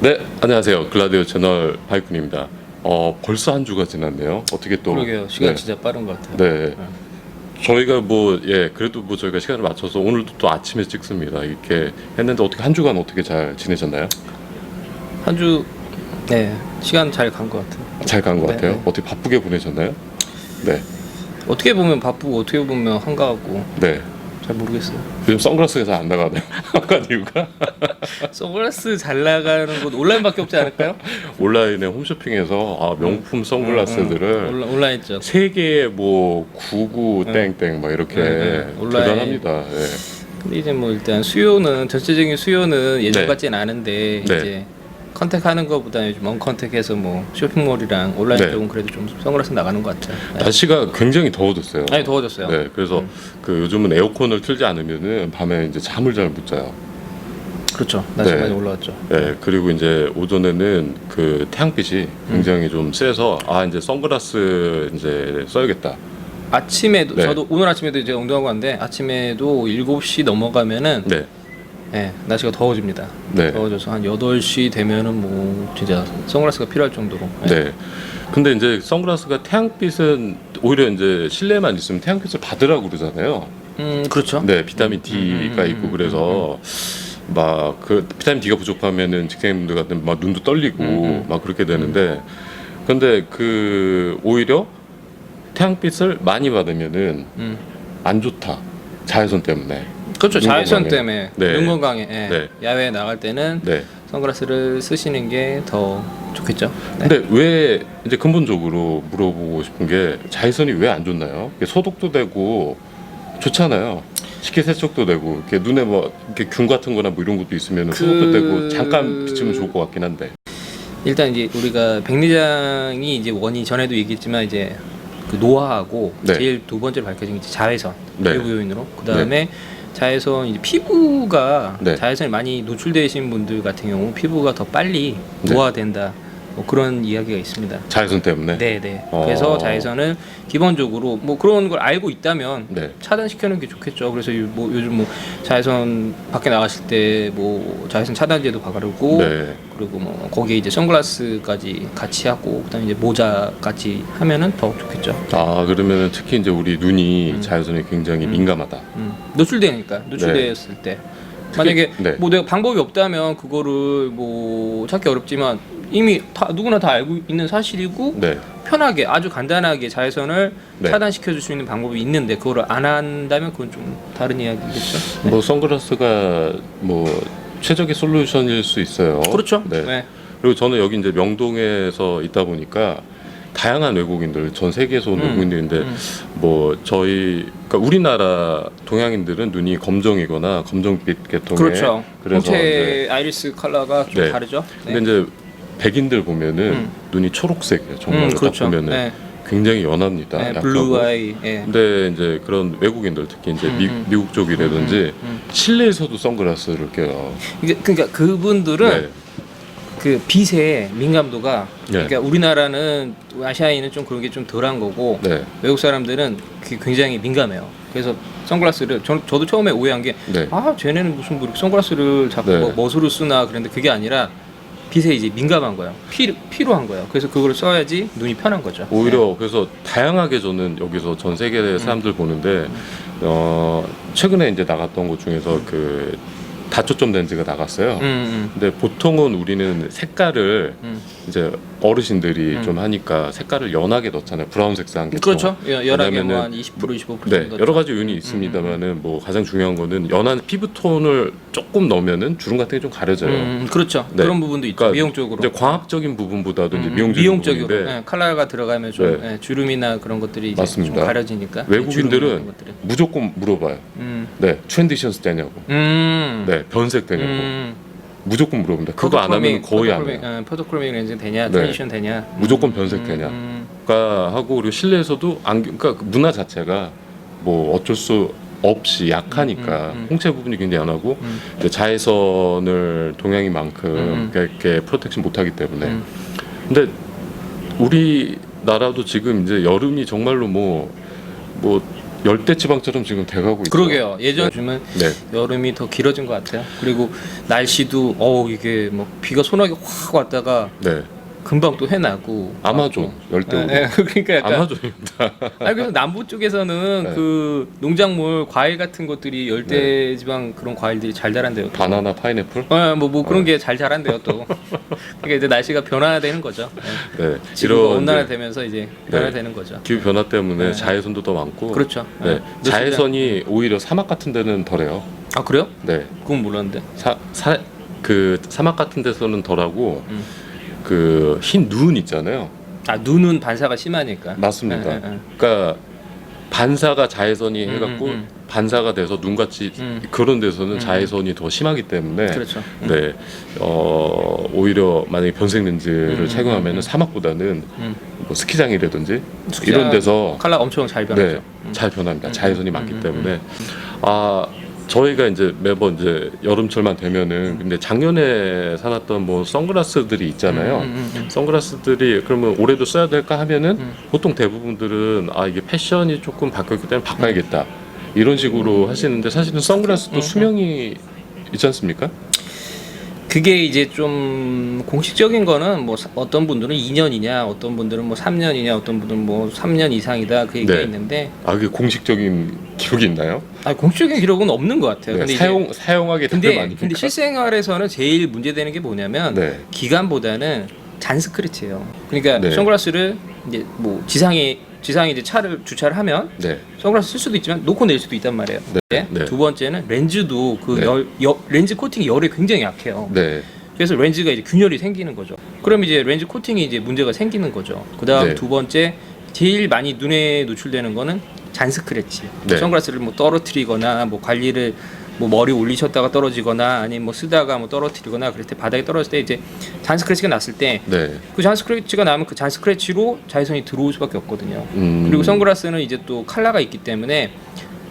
네, 안녕하세요. 글라디오 채널 바이쿤입니다. 벌써 한 주가 지났네요. 어떻게 또? 그러게요. 시간 네, 진짜 빠른 것 같아요. 네. 저희가 그래도 저희가 시간을 맞춰서 오늘도 또 아침에 찍습니다. 이렇게 했는데 어떻게 한 주간 어떻게 잘 지내셨나요? 한 주, 네, 시간 잘 간 것 같아요. 잘 간 것 네, 같아요. 네. 어떻게 바쁘게 보내셨나요? 네, 어떻게 보면 바쁘고 어떻게 보면 한가하고 네. 잘 모르겠어요. 요즘 선글라스가 잘 안 나가네요. 한 이유가 선글라스 잘 나가는 곳 온라인밖에 없지 않을까요? 온라인에 홈쇼핑에서 명품 선글라스들을 온라인 있죠. 세 개에 뭐 99 땡땡 막 이렇게 온라인. 대단합니다. 예. 근데 이제 뭐 일단 전체적인 수요는 예전 네. 같진 않은데 네. 이제 컨택하는 것보다 요즘 언컨택해서 뭐 쇼핑몰이랑 온라인 네. 쪽은 그래도 좀 선글라스 나가는 것 같아요. 네. 날씨가 굉장히 더워졌어요. 아니 더워졌어요. 네, 그래서 그 요즘은 에어컨을 틀지 않으면은 밤에 이제 잠을 잘 못 자요. 그렇죠. 날씨 네. 많이 올라왔죠. 네, 그리고 이제 오전에는 그 태양빛이 굉장히 좀 세서 이제 선글라스 이제 써야겠다. 아침에도 네. 저도 오늘 아침에도 이제 운동하고 왔는데 아침에도 7시 넘어가면은 네, 날씨가 더워집니다. 네, 더워져서 한 8시 되면은 뭐 진짜 선글라스가 필요할 정도로. 네. 근데 이제 선글라스가 태양빛은 오히려 이제 실내만 있으면 태양빛을 받으라고 그러잖아요. 그렇죠. 네, 비타민 D가 있고 그래서 막 그 비타민 D가 부족하면은 직장인분들 같은 막 눈도 떨리고 막 그렇게 되는데 근데 그 오히려 태양빛을 많이 받으면은 안 좋다. 자외선 때문에. 그렇죠. 눈 자외선 건강에. 때문에 네. 눈 건강에 네. 야외에 나갈 때는 네. 선글라스를 쓰시는 게 더 좋겠죠. 네. 근데 왜 이제 근본적으로 물어보고 싶은 게 자외선이 왜 안 좋나요? 이게 소독도 되고 좋잖아요. 식기세척도 되고 이렇게 눈에 뭐 이렇게 균 같은 거나 뭐 이런 것도 있으면 소독도 되고 잠깐 비치면 좋을 것 같긴 한데. 일단 이제 우리가 백내장이 이제 원인이 전에도 얘기했지만 이제 그 노화하고 네. 제일 두 번째로 밝혀진 게 이제 자외선 네. 외부 요인으로 그 다음에 자외선 이제 피부가 네. 자외선이 많이 노출되신 분들 같은 경우 피부가 더 빨리 네. 노화된다 뭐 그런 이야기가 있습니다. 자외선 때문에. 네네. 그래서 자외선을 기본적으로 뭐 그런 걸 알고 있다면 네. 차단시켜놓는 게 좋겠죠. 그래서 요즘 뭐 자외선 밖에 나가실 때 뭐 자외선 차단제도 바르고 네. 그리고 뭐 거기에 이제 선글라스까지 같이 하고 그다음에 이제 모자까지 하면은 더 좋겠죠. 그러면은 특히 이제 우리 눈이 자외선에 굉장히 민감하다. 노출됐을 때 만약에 네. 뭐 내가 방법이 없다면 그거를 뭐 찾기 어렵지만 이미 누구나 다 알고 있는 사실이고 네. 편하게 아주 간단하게 자외선을 네. 차단시켜 줄 수 있는 방법이 있는데 그거를 안 한다면 그건 좀 다른 이야기겠죠. 뭐 선글라스가 뭐 최적의 솔루션일 수 있어요. 그렇죠. 네. 네. 그리고 저는 여기 이제 명동에서 있다 보니까 다양한 외국인들 전 세계에서 온 외국인들인데 뭐 그러니까 우리나라 동양인들은 눈이 검정이거나 검정빛 계통의 그렇죠. 그래서 홍채 아이리스 컬러가 좀 네. 다르죠. 근데 이제 백인들 보면은 눈이 초록색이에요. 정말 그렇죠. 딱 보면은 네. 굉장히 연합니다. 네, 약하고. 블루 아이. 예. 근데 이제 그런 외국인들 특히 이제 미국 쪽이라든지 실내에서도 선글라스를 껴요. 그러니까 그분들은 네. 그 빛의 민감도가 네. 그러니까 우리나라는 아시아인은 좀 그런 게 좀 덜한 거고 네. 외국 사람들은 그게 굉장히 민감해요. 그래서 선글라스를 저도 처음에 오해한 게 네. 쟤네는 무슨 뭐 이렇게 선글라스를 자꾸 네. 멋으로 쓰나 그랬는데 그게 아니라 빛에 이제 민감한 거예요. 피로한 거예요. 그래서 그걸 써야지 눈이 편한 거죠. 오히려 그래서 다양하게 저는 여기서 전 세계 사람들 보는데 최근에 이제 나갔던 곳 중에서 그 다초점 렌즈가 나갔어요. 근데 보통은 우리는 색깔을 이제 어르신들이 좀 하니까 색깔을 연하게 넣잖아요. 브라운 색상. 그렇죠. 연하게 왜냐면은 뭐한 20% 25% 네, 정도. 여러 가지 요인이 있습니다만은 뭐 가장 중요한 거는 연한 피부톤을 조금 넣으면은 주름 같은 게 좀 가려져요. 그렇죠. 네. 그런 부분도 있죠. 그러니까 미용적으로. 이제 광학적인 부분보다도 이제 미용적인 미용적으로 부분인데 네, 컬러가 들어가면 좀 네. 주름이나 그런 것들이 이제 맞습니다. 좀 가려지니까 주름 이런 외국인들은 것들이. 무조건 물어봐요. 네, 트랜지션스 되냐고. 네, 변색 되냐고. 무조건 물어봅니다. 그거 안 하면 거의 안 해요. 포토크로믹 렌즈 되냐, 네. 트랜지션 되냐. 무조건 변색 되냐. 그러니까 하고 그리고 실내에서도 그러니까 그 문화 자체가 뭐 어쩔 수 없이 약하니까 홍채 부분이 굉장히 연하고 이제 자외선을 동양인만큼 이렇게 프로텍션 못하기 때문에. 근데 우리 나라도 지금 이제 여름이 정말로 뭐 열대지방처럼 지금 돼가고 있어요. 그러게요. 예전 요즘은 네. 여름이 더 길어진 것 같아요. 그리고 날씨도 이게 뭐 비가 소나기 확 왔다가 네. 금방 또 해나고. 아마존 열대우로. 네, 그러니까 약간 아마존입니다. 아니 그래서 남부 쪽에서는 네. 그 농작물 과일 같은 것들이 열대지방 그런 과일들이 잘 자란대요. 또. 바나나, 파인애플. 뭐 그런 게 잘 자란대요 또. 그러니까 이제 날씨가 변화되는 거죠. 네. 네. 지구가 이런 온난화되면서 이제 네. 변화되는 거죠. 기후 변화 때문에 네. 자외선도 더 많고. 그렇죠. 네. 네. 자외선이 오히려 사막 같은 데는 덜해요. 아 그래요? 네. 그건 몰랐는데. 그 사막 같은 데서는 덜하고 그 흰 눈 있잖아요. 아 눈은 반사가 심하니까. 맞습니다. 네, 네, 네. 그러니까 반사가 자외선이 해갖고 반사가 돼서 눈같이 그런 데서는 자외선이 더 심하기 때문에 그렇죠. 네, 오히려 만약에 변색 렌즈를 착용하면은 사막보다는 뭐 스키장이라든지 이런 데서 컬러 엄청 잘 변하죠. 네, 잘 변합니다. 자외선이 많기 때문에 저희가 이제 매번 이제 여름철만 되면은 근데 작년에 사놨던 뭐 선글라스들이 있잖아요. 선글라스들이 그러면 올해도 써야 될까 하면은 보통 대부분들은 이게 패션이 조금 바뀌었기 때문에 바꿔야겠다 이런 식으로 하시는데 사실은 선글라스도 수명이 있지 않습니까? 그게 이제 좀 공식적인 거는 뭐 어떤 분들은 2년이냐, 어떤 분들은 뭐 3년이냐, 어떤 분들은 뭐 3년 이상이다 그 얘기가 네. 있는데. 그게 공식적인 기록이 있나요? 공식적인 기록은 없는 것 같아요. 네, 근데 사용하게 되면 많이. 근데 실생활에서는 제일 문제되는 게 뭐냐면 네. 기간보다는 잔 스크래치예요. 그러니까 네. 선글라스를 이제 뭐 지상에 이제 주차를 하면 네. 선글라스 쓸 수도 있지만 놓고 낼 수도 있단 말이에요. 네. 네. 두 번째는 렌즈도 그 네. 렌즈 코팅이 열에 굉장히 약해요. 네. 그래서 렌즈가 이제 균열이 생기는 거죠. 그럼 이제 렌즈 코팅이 이제 문제가 생기는 거죠. 그다음 네. 두 번째 제일 많이 눈에 노출되는 거는 잔 스크래치. 네. 선글라스를 뭐 떨어뜨리거나 뭐 관리를 뭐 머리 올리셨다가 떨어지거나 아니면 뭐 쓰다가 뭐 떨어뜨리거나 그럴 때 바닥에 떨어질 때 이제 잔 스크래치가 났을 때 네. 그 잔 스크래치가 나면 그 잔 스크래치로 자외선이 들어올 수밖에 없거든요. 음. 그리고 선글라스는 이제 또 컬러가 있기 때문에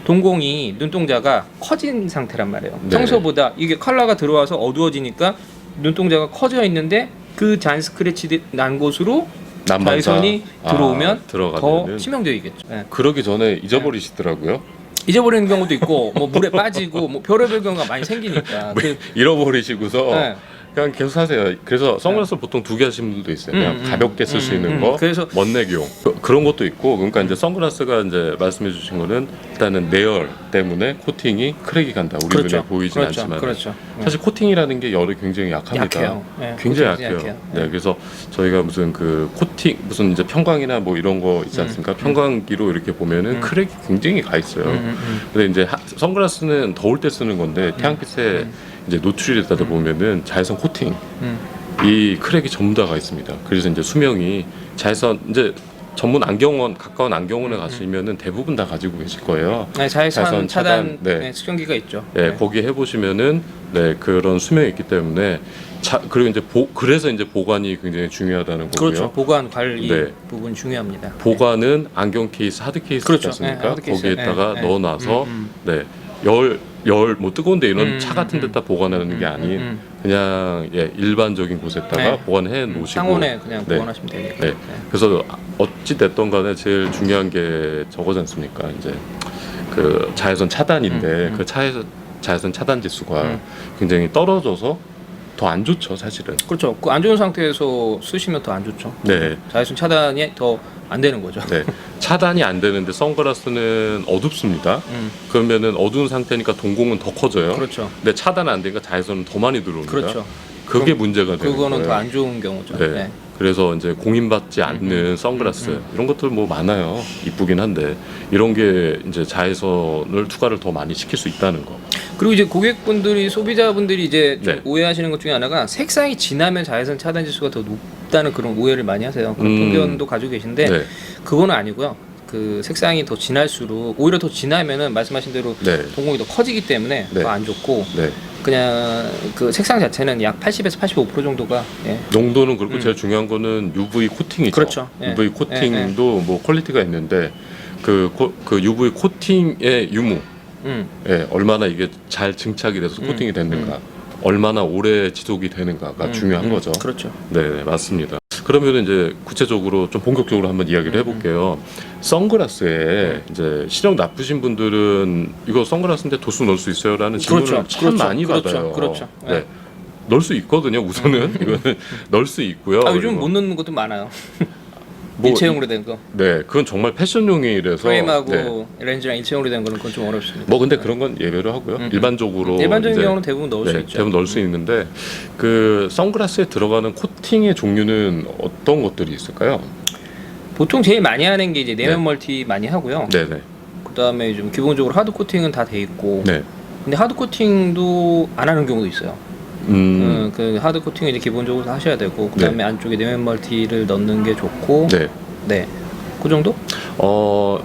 동공이 눈동자가 커진 상태란 말이에요. 네. 평소보다 이게 컬러가 들어와서 어두워지니까 눈동자가 커져 있는데 그 잔 스크래치 난 곳으로 난방사. 자외선이 들어오면 더 들어가면은 치명적이겠죠. 네. 그러기 전에 잊어버리시더라고요. 잊어버리는 경우도 있고 뭐 물에 빠지고 뭐 별의별 경우가 많이 생기니까 잃어버리시고서 네. 그냥 계속 사세요. 그래서 선글라스 보통 2개 하시는 분들도 있어요. 그냥 가볍게 쓸 수 있는 거, 그래서 멋내기용 그런 것도 있고. 그러니까 이제 선글라스가 이제 말씀해주신 거는 일단은 내열 때문에 코팅이 크랙이 간다. 우리 그렇죠. 눈에 보이진 그렇죠. 않지만 그렇죠. 사실 코팅이라는 게 열이 굉장히 약합니다. 약해요. 네, 굉장히 코팅이 약해요. 약해요. 네, 그래서 저희가 무슨 그 코팅 무슨 이제 편광이나 뭐 이런 거 있지 않습니까? 편광기로 이렇게 보면은 크랙이 굉장히 가 있어요. 근데 이제 선글라스는 더울 때 쓰는 건데 태양빛에 이제 노출이 되다 보면은 자외선 코팅 이 크랙이 전부 다 가 있습니다. 그래서 이제 수명이 자외선 이제 전문 안경원 가까운 안경원에 가시면은 대부분 다 가지고 계실 거예요. 네, 자외선 차단 네. 측정기가 있죠. 네, 거기 해보시면은 네 그런 수명이 있기 때문에 그리고 이제 그래서 이제 보관이 굉장히 중요하다는 거고요. 그렇죠. 보관 관리 네. 부분 중요합니다. 보관은 안경 케이스, 하드 케이스 그렇죠. 있지 않습니까? 네, 하드 케이스. 거기에다가 네, 넣어놔서 네 열 뭐 뜨거운데 이런 차 같은 데다 보관하는 게 아닌 그냥 일반적인 곳에다가 네. 보관해 놓으시고 상온에 그냥 네. 보관하시면 되니까. 네. 그래서 어찌 됐던 간에 제일 중요한 게 저거지 않습니까? 이제 그 자외선 차단인데 그 자외선 차단 지수가 굉장히 떨어져서 더 안 좋죠, 사실은. 그렇죠. 그 안 좋은 상태에서 쓰시면 더 안 좋죠. 네. 자외선 차단이 더 안 되는 거죠. 네. 차단이 안 되는데 선글라스는 어둡습니다. 그러면은 어두운 상태니까 동공은 더 커져요. 그렇죠. 근데 차단 안 되니까 자외선은 더 많이 들어옵니다. 그렇죠. 그게 문제가 되는 그거는 거예요. 더 안 좋은 경우죠. 네. 네. 그래서 이제 공인받지 않는 선글라스 이런 것들 뭐 많아요. 이쁘긴 한데 이런 게 이제 자외선을 투과를 더 많이 시킬 수 있다는 거. 그리고 이제 고객분들이 소비자분들이 이제 좀 네. 오해하시는 것 중에 하나가 색상이 진하면 자외선 차단 지수가 더 높다는 그런 오해를 많이 하세요. 그런 편견도 가지고 계신데 네. 그거는 아니고요. 그 색상이 더 진할수록 오히려 더 진하면은 말씀하신 대로 네. 동공이 더 커지기 때문에 네. 더 안 좋고 네. 그냥 그 색상 자체는 약 80에서 85% 정도가 농도는 그렇고 제일 중요한 거는 UV 코팅이죠. 그렇죠. 예. UV 코팅도 뭐 퀄리티가 있는데 그 UV 코팅의 유무 얼마나 이게 잘 증착이 돼서 코팅이 됐는가 얼마나 오래 지속이 되는가가 중요한 거죠. 그렇죠. 네, 맞습니다. 그러면 이제 구체적으로 좀 본격적으로 한번 이야기를 해볼게요. 선글라스에 이제 시력 나쁘신 분들은 이거 선글라스인데 도수 넣을 수 있어요라는 질문을 그렇죠. 참 그렇죠. 많이 그렇죠. 받아요. 그렇죠. 네. 넣을 수 있거든요. 우선은 이거는 넣을 수 있고요. 아, 요즘 그리고 못 넣는 것도 많아요. 뭐 일체형으로 된 거. 네, 그건 정말 패션용이라서. 프레임하고 네. 렌즈랑 일체형으로 된 거는 그건 좀 어렵습니다. 뭐 근데 그런 건 예외로 하고요. 일반적으로 일반적인 이제 경우는 대부분 넣을 수 있죠. 대부분 넣을 수 있는데 그 선글라스에 들어가는 코팅의 종류는 어떤 것들이 있을까요? 보통 제일 많이 하는 게 이제 내면 멀티 많이 하고요. 네, 네, 그다음에 좀 기본적으로 하드 코팅은 다 돼 있고. 네. 근데 하드 코팅도 안 하는 경우도 있어요. 그 하드 코팅을 이제 기본적으로 다 하셔야 되고 그다음에 안쪽에 내면 멀티를 넣는 게 좋고. 네. 네. 그 정도?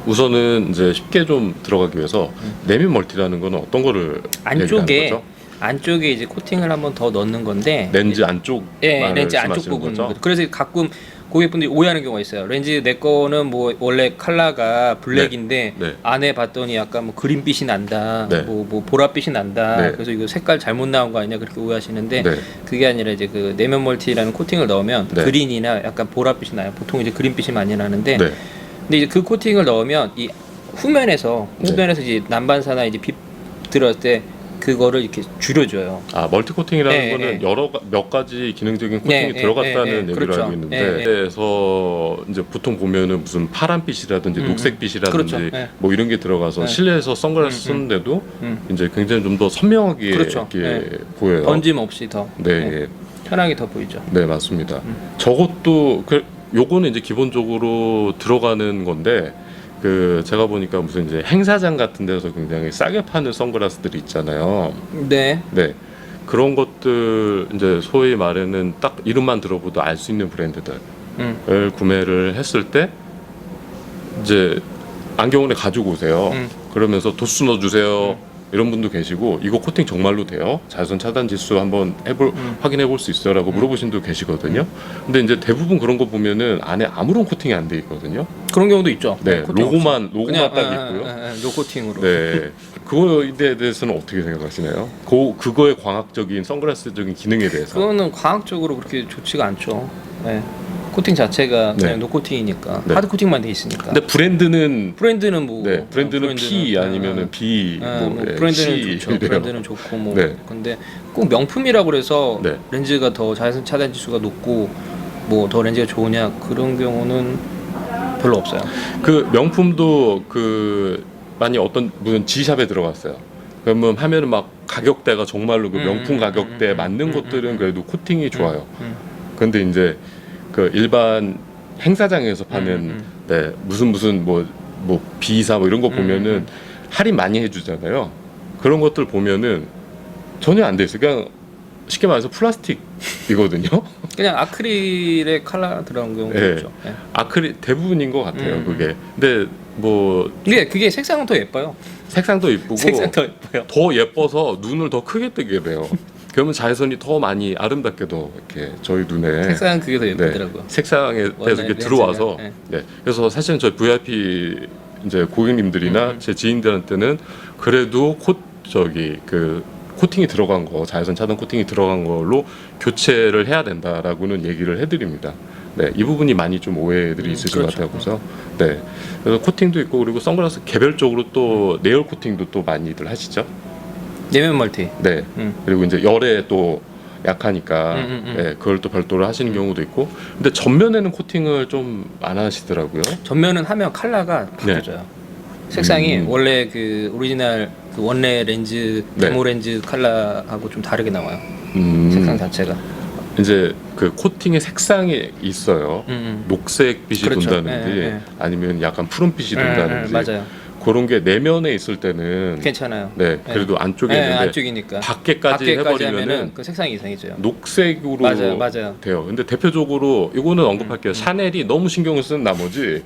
우선은 이제 쉽게 좀 들어가기 위해서 내면 멀티라는 거는 어떤 거를 얘기하는 거죠? 안쪽에 이제 코팅을 한번 더 넣는 건데 렌즈 안쪽. 예, 렌즈 안쪽 부분. 그래서 가끔 고객분들이 오해하는 경우가 있어요. 렌즈 내 거는 뭐 원래 컬러가 블랙인데 네. 안에 봤더니 약간 뭐 그린빛이 난다, 네. 뭐 보랏빛이 난다. 네. 그래서 이거 색깔 잘못 나온 거 아니냐 그렇게 오해하시는데 네. 그게 아니라 이제 그 내면 멀티라는 코팅을 넣으면 네. 그린이나 약간 보랏빛이 나요. 보통 이제 그린빛이 많이 나는데 네. 근데 이제 그 코팅을 넣으면 이 후면에서 이제 난반사나 이제 빛 들어갈 때 그거를 이렇게 줄여줘요. 아, 멀티 코팅이라는 네, 거는 네. 몇 가지 기능적인 코팅이 들어갔다는 얘기를 그렇죠. 알고 있는데 그래서 이제 보통 보면은 무슨 파란빛이라든지 녹색빛이라든지 그렇죠. 뭐 이런 게 들어가서 실내에서 선글라스 쓰는데도 이제 굉장히 좀 더 선명하게 그렇죠. 이렇게 보여요. 번짐 없이 더 네, 편하게 더 보이죠. 네 맞습니다. 저것도 요거는 이제 기본적으로 들어가는 건데 그 제가 보니까 무슨 이제 행사장 같은 데서 굉장히 싸게 파는 선글라스들이 있잖아요. 네. 네. 그런 것들 이제 소위 말하는 딱 이름만 들어봐도 알 수 있는 브랜드들을 구매를 했을 때 이제 안경원에 가지고 오세요. 그러면서 도수 넣어주세요. 이런 분도 계시고 이거 코팅 정말로 돼요? 자외선 차단 지수 한번 확인해 볼 수 있어요라고 물어보신 분도 계시거든요. 근데 이제 대부분 그런 거 보면은 안에 아무런 코팅이 안 돼 있거든요. 그런 경우도 있죠. 네, 코팅 로고만 그냥, 딱 있고요. 노코팅으로. 네, 그거에 대해서는 어떻게 생각하시나요? 그거의 광학적인 선글라스적인 기능에 대해서. 그거는 과학적으로 그렇게 좋지가 않죠. 네. 코팅 자체가 네. 그냥 노코팅이니까 네. 하드 코팅만 돼 있으니까. 근데 브랜드는 뭐 네, 브랜드는 P 아니면은 B 뭐 네, 브랜드는 C 좋죠. 이래요. 브랜드는 좋고 뭐 네. 근데 꼭 명품이라고 그래서 네. 렌즈가 더 자외선 차단 지수가 높고 뭐 더 렌즈가 좋으냐 그런 경우는 별로 없어요. 그 명품도 그 많이 어떤 무슨 G샵에 들어갔어요. 그러면 하면은 막 가격대가 정말로 그 명품 가격대에 맞는 것들은 그래도 코팅이 좋아요. 근데 이제 그 일반 행사장에서 파는 네, 무슨 뭐 비사 뭐 이런 거 보면은 할인 많이 해주잖아요. 그런 것들 보면은 전혀 안 돼 있어요. 그냥 쉽게 말해서 플라스틱이거든요. 그냥 아크릴의 컬러 들어간 경우도 네. 있죠. 네. 아크릴 대부분인 것 같아요. 그게. 근데 뭐 그게 색상은 더 예뻐요. 색상도 이쁘고 색상 더 예뻐요. 더 예뻐서 눈을 더 크게 뜨게 돼요. 그러면 자외선이 더 많이 아름답게도 이렇게 저희 눈에 색상은 그게 더 예쁘더라고요. 색상에 대해서 이렇게 렌즈가. 들어와서 네. 네. 그래서 사실은 저희 VIP 이제 고객님들이나 제 지인들한테는 그래도 그 코팅이 들어간 거 자외선 차단 코팅이 들어간 걸로 교체를 해야 된다라고는 얘기를 해드립니다. 네, 이 부분이 많이 좀 오해들이 있으신 그렇죠. 것 같아요. 그래서 네, 그래서 코팅도 있고 그리고 선글라스 개별적으로 또 네일 코팅도 또 많이들 하시죠. 내면 멀티. 네, 그리고 이제 열에 또 약하니까 네, 그걸 또 별도로 하시는 경우도 있고. 근데 전면에는 코팅을 좀 안 하시더라고요. 전면은 하면 컬러가 바뀌어져요. 색상이 원래 그 오리지널 그 원래 렌즈 데모 렌즈 컬러하고 좀 다르게 나와요. 색상 자체가. 이제 그 코팅의 색상이 있어요. 녹색빛이 그렇죠. 돈다는지 아니면 약간 푸른빛이 돈다는지 맞아요. 그런 게 내면에 있을 때는 괜찮아요. 네, 그래도 안쪽에 있는데 안쪽이니까 밖에까지 해버리면은 하면은 그 색상이 이상해져요. 녹색으로 맞아요. 돼요. 근데 대표적으로 이거는 언급할게요. 샤넬이 너무 신경을 쓴 나머지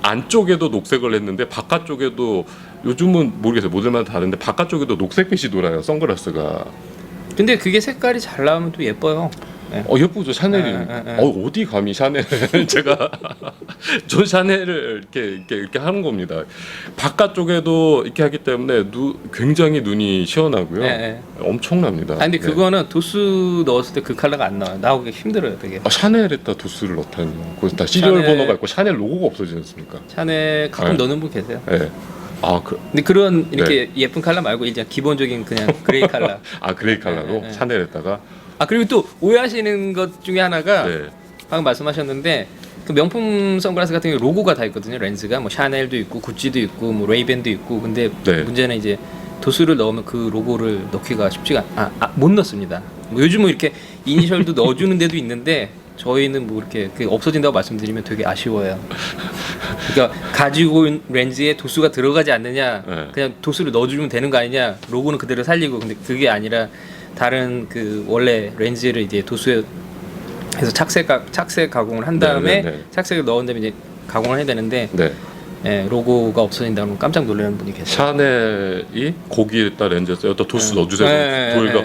안쪽에도 녹색을 했는데 바깥쪽에도 요즘은 모르겠어요. 모델마다 다른데 바깥쪽에도 녹색빛이 돌아요. 선글라스가. 근데 그게 색깔이 잘 나오면 또 예뻐요. 네. 예쁘죠 샤넬이. 어디 감히 샤넬? 제가 전 샤넬을 이렇게 하는 겁니다. 바깥쪽에도 이렇게 하기 때문에 굉장히 눈이 시원하고요. 네. 엄청납니다. 아 근데 그거는 도수 넣었을 때 그 컬러가 안 나와요. 나오기 힘들어요, 되게. 샤넬에다 도수를 넣다니. 거기서 다 시리얼 샤넬- 번호가 있고 샤넬 로고가 없어지지 않습니까? 샤넬 가끔 네. 넣는 분 계세요. 네. 근데 그런 이렇게 예쁜 컬러 말고 이제 기본적인 그냥 그레이 컬러. 그레이 컬러로 네. 샤넬에다가. 그리고 또 오해하시는 것 중에 하나가 네. 방금 말씀하셨는데 그 명품 선글라스 같은 경우 로고가 다 있거든요. 렌즈가 뭐 샤넬도 있고 구찌도 있고 뭐 레이밴도 있고. 근데 네. 문제는 이제 도수를 넣으면 그 로고를 넣기가 쉽지가 못 넣습니다. 뭐 요즘은 이렇게 이니셜도 넣어주는 데도 있는데 저희는 뭐 이렇게 없어진다고 말씀드리면 되게 아쉬워요. 그러니까 가지고 온 렌즈에 도수가 들어가지 않느냐, 네. 그냥 도수를 넣어주면 되는 거 아니냐, 로고는 그대로 살리고. 근데 그게 아니라 다른 그 원래 렌즈를 이제 도수에 해서 착색 가공을 한 다음에 네. 착색을 넣은 다음에 이제 가공을 해야 되는데 네. 로고가 없어진다면 깜짝 놀라는 분이 계세요. 샤넬이 거기에다 렌즈 써요. 또 도수 넣어주세요. 저희가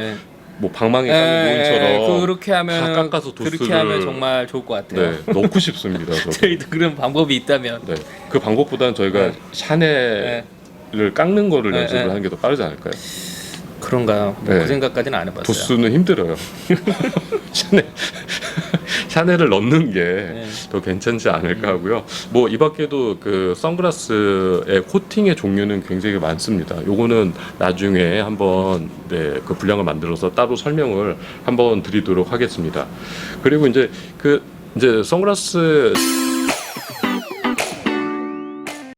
뭐 방망이 깎는 모인처럼 그렇게 하면 다 깎아서 도수를 그렇게 하면 정말 좋을 것 같아요. 네, 넣고 싶습니다. 저도. 저희도 그런 방법이 있다면. 네, 그 방법보다는 저희가 샤넬을 깎는 거를 연습을 하는 게 더 빠르지 않을까요? 그런가요? 네. 그 생각까지는 안 해봤어요. 도수는 힘들어요. 샤넬을 넣는 게 더 괜찮지 않을까 하고요. 뭐 이 밖에도 그 선글라스의 코팅의 종류는 굉장히 많습니다. 요거는 나중에 한번 그 분량을 만들어서 따로 설명을 한번 드리도록 하겠습니다. 그리고 이제 선글라스